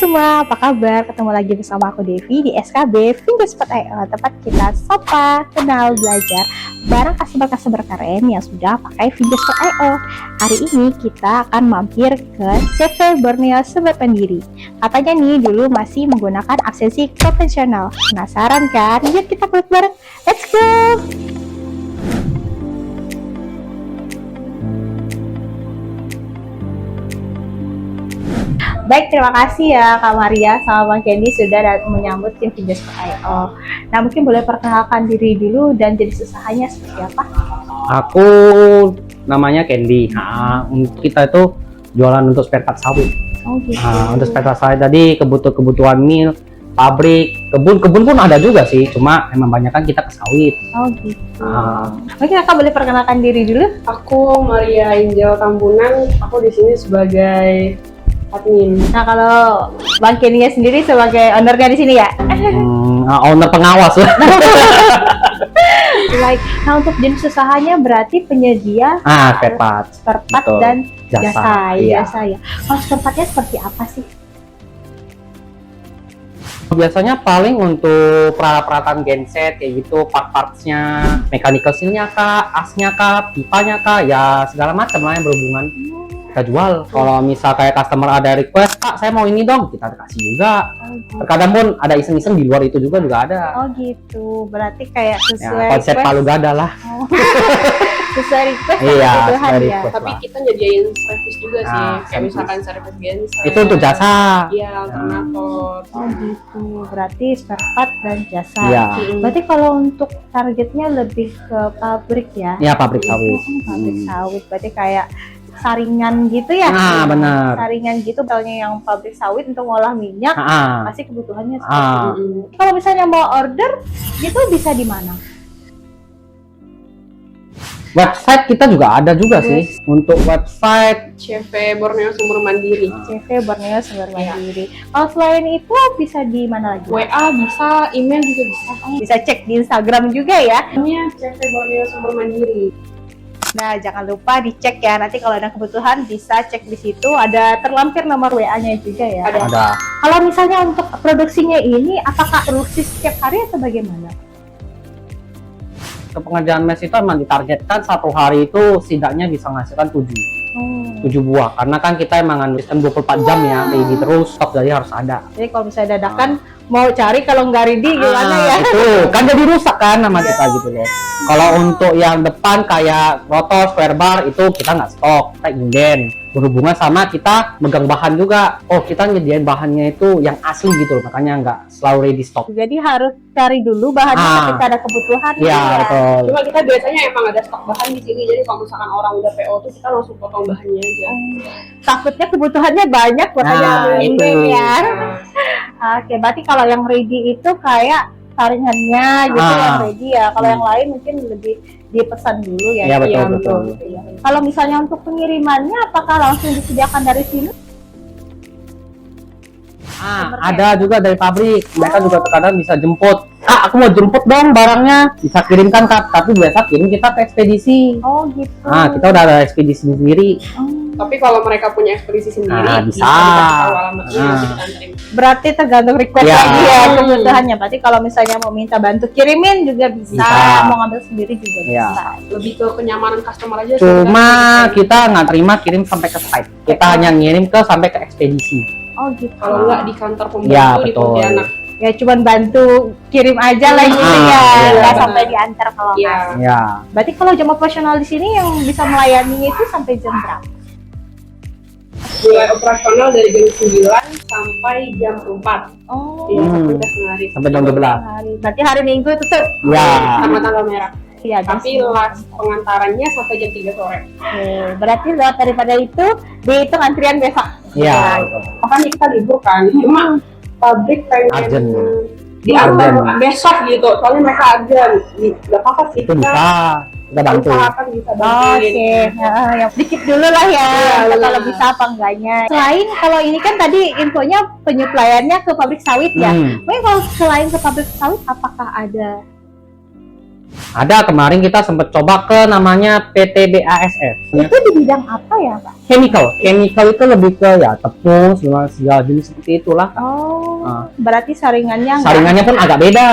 semua, apa kabar? Ketemu lagi bersama aku Devi di SKB Fingers.io, tempat kita sapa, kenal, belajar bareng customer-customer keren yang sudah pakai Fingers.io. Hari ini kita akan mampir ke CV Borneo Sobat Mandiri. Katanya nih dulu masih menggunakan absensi konvensional. Penasaran kan? Yuk kita kulik bareng. Let's go! Baik, terima kasih ya Kak Maria sama Bang Candy sudah menyambut tim Fingers.io. Nah, mungkin boleh perkenalkan diri dulu dan jenis usahanya seperti apa? Aku namanya Candy. Nah, untuk kita itu jualan untuk spare part sawit. Oh gitu. Nah, untuk spare part sawit tadi kebutuhan mil, pabrik, kebun pun ada juga sih. Cuma emang banyak kan kita ke sawit. Oh gitu. Mungkin Kakak boleh perkenalkan diri dulu? Aku Maria Injal Tambunan. Aku di sini sebagai admin. Nah, kalau Bang Candy sendiri sebagai ownernya di sini ya? Owner pengawas lah. Baik. Nah, untuk jenis usahanya berarti penyedia Spare part. spare part Betul. dan Jasa, iya. jasa ya. Kalau spare partnya seperti apa sih? Biasanya paling untuk peralatan genset kayak gitu, part-partsnya, mechanical seal-nya kah, asnya kah, pipanya kah, ya segala macam lah yang berhubungan. Kita jual. Kalau misal kayak customer ada request, Kak saya mau ini dong, kita kasih juga. Oh, gitu. Terkadang pun ada iseng-iseng di luar itu juga ada. Oh gitu. Berarti kayak Ya, sesuai konsep request. palu gada lah. Oh. Sesuai request Iya, sama kebutuhan sesuai ya. request. Tapi kita nyediain service juga sih. Nah, Kayak misalkan service genset. Itu untuk jasa. Iya, alternator. Oh gitu. Berarti spare part dan jasa. Iya. Berarti kalau untuk targetnya lebih ke pabrik ya? Iya, pabrik sawit. Pabrik sawit. Berarti kayak saringan gitu ya? Nah, benar. Saringan gitu. Misalnya yang pabrik sawit untuk ngolah minyak, Ah, pasti kebutuhannya seperti ah. itu. Kalau misalnya mau order, itu bisa di mana? Website kita juga ada juga sih. Untuk website CV Borneo Sumber Mandiri. CV Borneo Sumber Iya. Mandiri. Kalau selain itu bisa di mana lagi? WA bisa, email juga bisa. Bisa cek di Instagram juga ya. Namanya CV Borneo Sumber Mandiri. Nah, jangan lupa dicek ya. Nanti kalau ada kebutuhan bisa cek di situ. Ada terlampir nomor WA-nya juga ya. ada. Kalau misalnya untuk produksinya ini, apakah produksi setiap hari atau bagaimana? Untuk pengerjaan mes itu emang ditargetkan satu hari itu setidaknya bisa menghasilkan 7 buah. Karena kan kita emang sistem 24 jam ya, ready terus, stok jadi harus ada. Jadi kalau misalnya dadakan mau cari kalau nggak ready gimana ya? Itu kan jadi rusak kan nama kita gitu loh. Kalau untuk yang depan kayak rotor, spare bar itu kita nggak stok, kita inden. Berhubungan sama kita megang bahan juga. Oh kita nyediain bahannya itu yang asli gitu loh, makanya nggak selalu ready stock. Jadi harus cari dulu bahannya ketika ada kebutuhan. Iya ya. betul. Cuma kita biasanya emang ada stok bahan di sini. Jadi kalau misalkan orang udah PO tuh kita langsung potong bahannya aja. Takutnya kebutuhannya banyak makanya Nah, perlu itu. inden ya. Nah, Oke, berarti kalau yang ready itu kayak saringannya gitu yang ready ya. Kalau yang lain mungkin lebih dipesan dulu ya. Iya betul Iya, betul. Iya. Kalau misalnya untuk pengirimannya apakah langsung disediakan dari sini? Ada juga dari pabrik. Mereka juga terkadang bisa jemput. Aku mau jemput dong barangnya. Bisa kirimkan Kak, tapi biasa kirim kita ke ekspedisi. Oh gitu. Kita udah ada ekspedisi sendiri. tapi kalau mereka punya ekspedisi sendiri, bisa. dikasih tahu alamatnya nanti kita anterin. Berarti tergantung request Ya. lagi ya kebutuhannya. Berarti kalau misalnya mau minta bantu kirimin juga bisa, Bisa. mau ngambil sendiri juga Ya. bisa. Lebih ke kenyamanan customer aja. Cuma kita nggak terima kirim sampai ke site. Kita hanya ngirim ke sampai ke ekspedisi. Oh gitu. kalau nggak di kantor pembantu Ya, di betul. Pontianak. Ya cuman bantu kirim aja lah gitu ya, iya, nggak benar. sampai diantar kalau Iya. nggak. Ya. Berarti kalau jam operasional di sini yang bisa melayani itu sampai jam berapa? Mulai operasional dari jam 9 sampai jam 4. Oh, Iya, Hmm. udah sehari. Sampai jam 12. berarti hari Minggu tutup. Ya. Sama tanggal merah. Iya, jam Tapi last pengantarannya sampai jam 3 sore. Oke, berarti lewat daripada itu dihitung antrian besok. Ya. Makanya kita libur kan. Cuma pabrik pengen Urgent. diantar Urgent. besok gitu. Soalnya mereka urgent. Gak apa-apa sih. Itu bisa. Kita bantu. usahakan bisa Oke, bantuin. yang dikit dulu lah ya, Iya, kalau benar. bisa apa enggaknya. Selain kalau ini kan tadi infonya penyuplaiannya ke pabrik sawit ya. Hmm. Mungkin kalau selain ke pabrik sawit, apakah ada Ada kemarin kita sempat coba ke namanya PT BASF. Itu di bidang apa ya, Pak? Chemical itu lebih ke ya tepung, segala jenis seperti itulah. Oh, Ah. berarti saringannya nggak- Saringannya pun agak beda.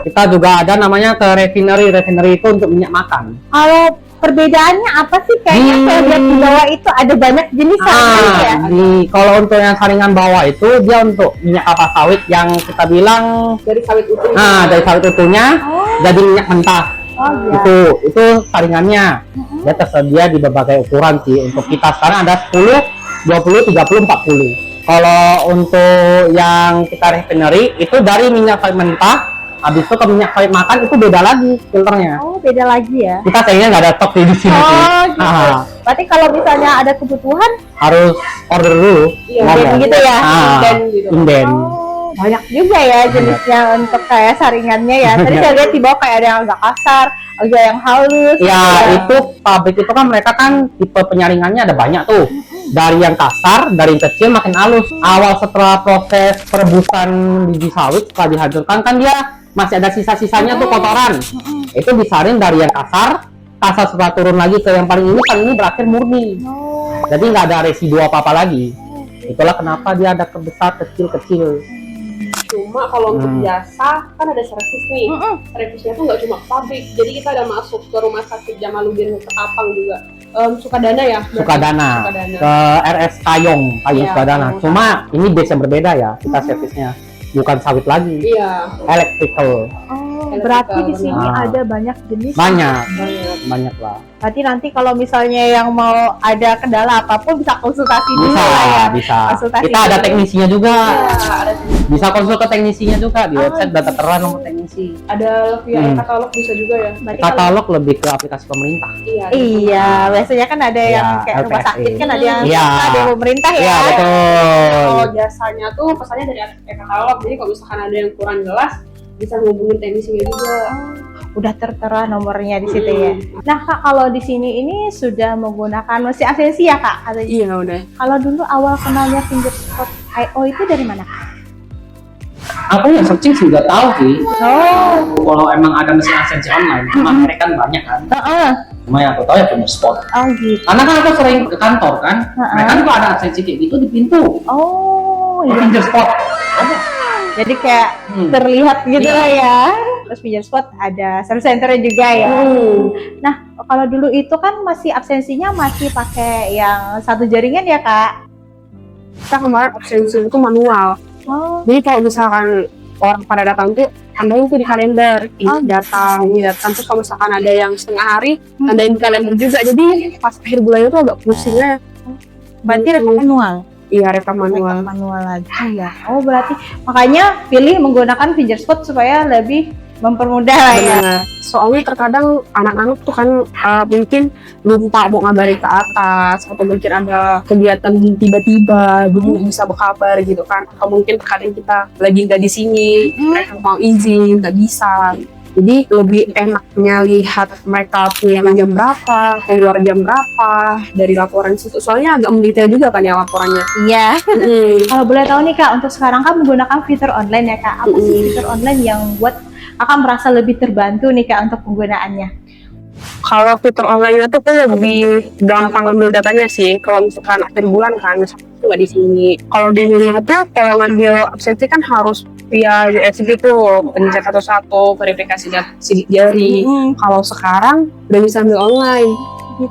Kita juga ada namanya ke refinery itu untuk minyak makan. Kalau perbedaannya apa sih? Kayaknya saya lihat di bawah itu ada banyak jenis saringannya ya. Kalau untuk yang saringan bawah itu dia untuk minyak kelapa sawit yang kita bilang Dari sawit utuh. dari sawit utuhnya Oh, jadi minyak mentah. oh ya. Itu saringannya. Dia tersedia di berbagai ukuran sih. Untuk kita sekarang ada 10, 20, 30, 40. Kalau untuk yang kita refinery itu dari minyak sawit mentah, habis itu ke minyak sawit makan itu beda lagi filternya. Oh, beda lagi ya. Kita kayaknya nggak ada stok di sini sih. Oh, gitu. Ah, Berarti kalau misalnya ada kebutuhan, harus order dulu. Iya, ngomong. dan gitu ya. Dan gitu. Inden. oh, banyak juga ya jenisnya untuk kayak saringannya ya. Tadi saya lihat di bawah kayak ada yang agak kasar, ada yang halus. Ya, itu pabrik itu kan mereka kan tipe penyaringannya ada banyak tuh. Dari yang kasar, dari yang kecil makin halus. Awal setelah proses perebusan biji sawit setelah dihancurkan kan dia masih ada sisa-sisanya tuh kotoran. Itu disaring dari yang kasar setelah turun lagi ke yang paling ini berakhir murni. Oh, Jadi nggak ada residu apa-apa lagi. Itulah kenapa dia ada kebesar, kecil-kecil. Cuma kalau untuk Hmm. jasa kan ada servis nih. Servisnya tuh nggak cuma ke pabrik. Jadi kita ada masuk ke rumah sakit Jamaluddin Ketapang juga. Sukadana ya. berarti? Sukadana Sukadana. ke RS Kayong Iya, Sukadana. Kayong. Cuma ini base yang berbeda ya kita servisnya. Bukan sawit lagi, Iya. electrical. oh, berarti di sini Ah. ada banyak jenis. Banyak, Banyak. banyak lah. Berarti nanti kalau misalnya yang mau ada kendala apapun bisa konsultasi dulu Bisa, lah ya. bisa. Konsultasi Kita ada dulu. teknisinya juga. Iya, Bisa konsul ke teknisinya juga di Oh, website data terang nomor teknisi. ada via Hmm. katalog bisa juga ya. Berarti kalau- Katalog lebih ke aplikasi pemerintah. Iya. Iya, biasanya kan ada yang Iya, kayak rumah LPSI. sakit kan ada yang Iya. ada yang pemerintah ya. Iya, betul. Kalau jasanya tuh pesannya dari katalog. Jadi kalau misalkan ada yang kurang jelas bisa ngubungin teknisinya juga. Udah tertera nomornya di situ ya. Nah, Kak, kalau di sini ini sudah menggunakan mesin ACC ya, Kak? Katanya. Iya udah. Kalau dulu awal kenalnya Fingerspot.io itu dari mana, Kak? Aku yang searching sih nggak tahu sih. Oh, Kalau emang ada mesin ACC online, cuma mereka kan banyak kan. heeh. Cuma yang aku tahu ya punya spot. Oh gitu. Karena kan aku sering ke kantor kan, Heeh. mereka juga ada ACC kayak gitu di pintu. Oh, iya. Finger spot. Jadi kayak Hmm. terlihat gitu Iya. lah ya. Terus Fingerspot ada service centernya juga ya. Nah, kalau dulu itu kan masih absensinya masih pakai yang satu jaringan ya, Kak? Kita kemarin absensi itu manual. Oh, Jadi kalau misalkan orang pada datang tuh tandain tuh di kalender, Oh, ini datang. Terus kalau misalkan ada yang setengah hari, tandain di kalender juga. Jadi pas akhir bulan itu agak pusingnya. berarti rekam manual. Iya, rekam manual. Manual lagi ya. Oh, berarti makanya pilih menggunakan Fingerspot supaya lebih mempermudah lah ya. Benar. Soalnya terkadang anak-anak tuh kan mungkin lupa mau ngabarin ke atas atau mungkin ada kegiatan tiba-tiba belum bisa berkabar gitu kan, atau mungkin terkadang kita lagi nggak di sini, mereka mau izin nggak bisa. Jadi lebih enaknya lihat mereka pulang jam berapa, keluar jam berapa dari laporan situ. Soalnya agak mendetail juga kan ya laporannya. Iya. Mm. Kalau boleh tahu nih, Kak, untuk sekarang kan menggunakan fitur online ya, Kak. Apa sih fitur online yang buat Kakak merasa lebih terbantu nih, Kak, untuk penggunaannya? Kalau fitur online itu tuh lebih gampang ambil datanya sih. Kalau misalkan akhir bulan kan, misalkan itu nggak di sini. Kalau di rumah tuh kalau ngambil absensi kan harus via USB tuh, pencet satu-satu, verifikasi sidik jari. Kalau sekarang udah bisa ambil online.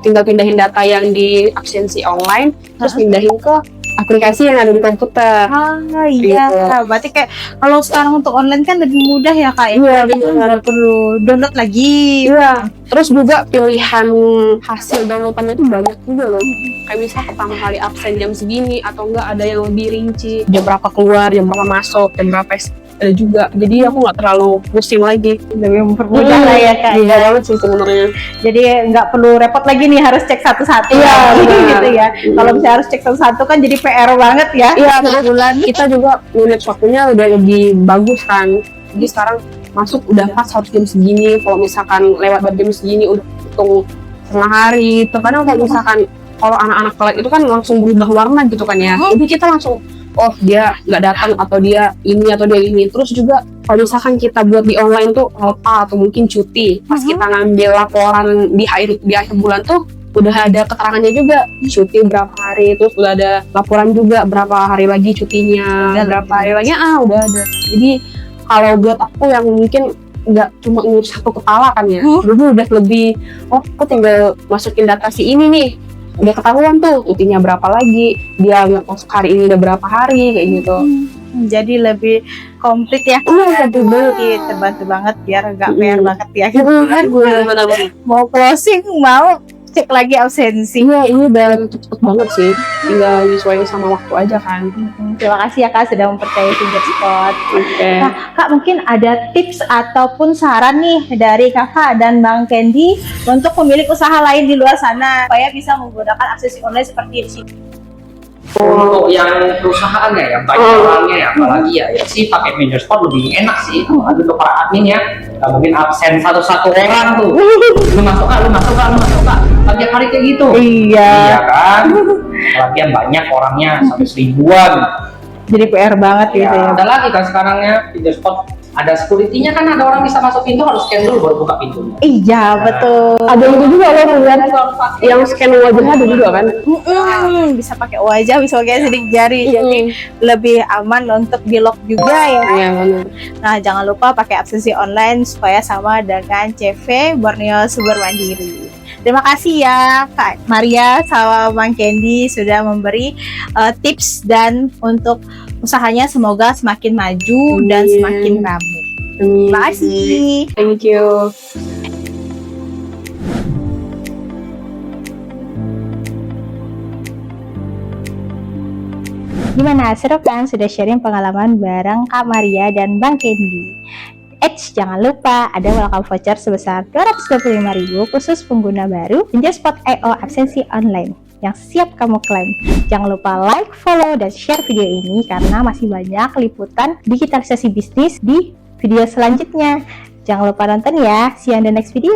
Tinggal pindahin data yang di absensi online, terus pindahin ke aplikasi yang ada di komputer. Ah, iya. Gitu. Kak. Berarti kayak kalau sekarang untuk online kan lebih mudah ya, Kak. Iya, Jadi benar. nggak perlu download lagi. Iya, terus juga pilihan hasil downloadannya itu banyak juga loh. Kayak misal pertama kali absen jam segini, atau enggak ada yang lebih rinci, jam berapa keluar, jam berapa masuk, jam berapa ada juga. Jadi aku nggak terlalu pusing lagi. Lebih mempermudah lah ya, Kak. Iya banget sih sebenarnya. Jadi nggak perlu repot lagi nih harus cek satu-satu. Iya, benar. gitu ya. Kalau misalnya harus cek satu-satu kan jadi PR banget ya. Iya, kebetulan kita juga manage waktunya udah lebih bagus kan. Jadi sekarang masuk udah pas harus jam segini. Kalau misalkan lewat jam segini udah hitung setengah hari. Terkadang kayak misalkan kalau anak-anak telat itu kan langsung berubah warna gitu kan ya. Jadi kita langsung, oh dia nggak datang atau dia ini atau dia ini. Terus juga kalau misalkan kita buat di online tuh alpha atau mungkin cuti, pas kita ngambil laporan di akhir bulan tuh udah ada keterangannya juga, cuti berapa hari, terus udah ada laporan juga berapa hari lagi cutinya, berapa hari lagi udah ada. Jadi kalau buat aku yang mungkin nggak cuma ngurus satu kepala kan ya, dulu udah lebih, aku tinggal masukin data si ini nih, udah ketahuan tuh cutinya berapa lagi, dia masuk hari ini udah berapa hari kayak gitu. Jadi lebih komplit ya. Lebih banget. Terbantu banget biar nggak PR banget ya. Benar-benar. Mau closing, mau cek lagi absensi. Iya, ini udah cepet banget sih, tinggal nyesuaiin sama waktu aja kan. Terima kasih ya Kak sudah mempercayai Fingerspot. Oke. Nah, Kak mungkin ada tips ataupun saran nih dari Kakak dan Bang Candy untuk pemilik usaha lain di luar sana supaya bisa menggunakan akses online seperti ini. Untuk yang perusahaannya ya, banyak orangnya ya, apalagi ya sih pakai Fingerspot lebih enak sih, apalagi untuk para admin ya. Nggak mungkin absen satu-satu orang tuh. Lu masuk kak, tiap hari kayak gitu. Iya kan, apalagi yang banyak orangnya sampai 1000-an. Jadi PR banget gitu ya. Ada lagi kan sekarangnya Fingerspot, ada security-nya kan, ada orang bisa masuk pintu harus scan dulu baru buka pintunya. Iya, betul. Ada yang juga loh ngeliat yang scan wajah ada juga kan. Bisa pakai wajah, bisa pakai sidik jari. Jadi lebih aman untuk di lock juga ya. Iya benar. Nah, jangan lupa pakai absensi online supaya sama dengan CV Borneo Sumber Mandiri. Terima kasih ya Kak Maria sama Bang Candy sudah memberi tips dan untuk usahanya semoga semakin maju dan semakin ramai. Terima kasih. Thank you. Gimana, seru kan sudah sharing pengalaman bareng Kak Maria dan Bang Candy. Jangan lupa ada welcome voucher sebesar 225.000 khusus pengguna baru Fingerspot.io absensi online yang siap kamu klaim. Jangan lupa like, follow, dan share video ini karena masih banyak liputan digitalisasi bisnis di video selanjutnya. Jangan lupa nonton ya. See you on the next video.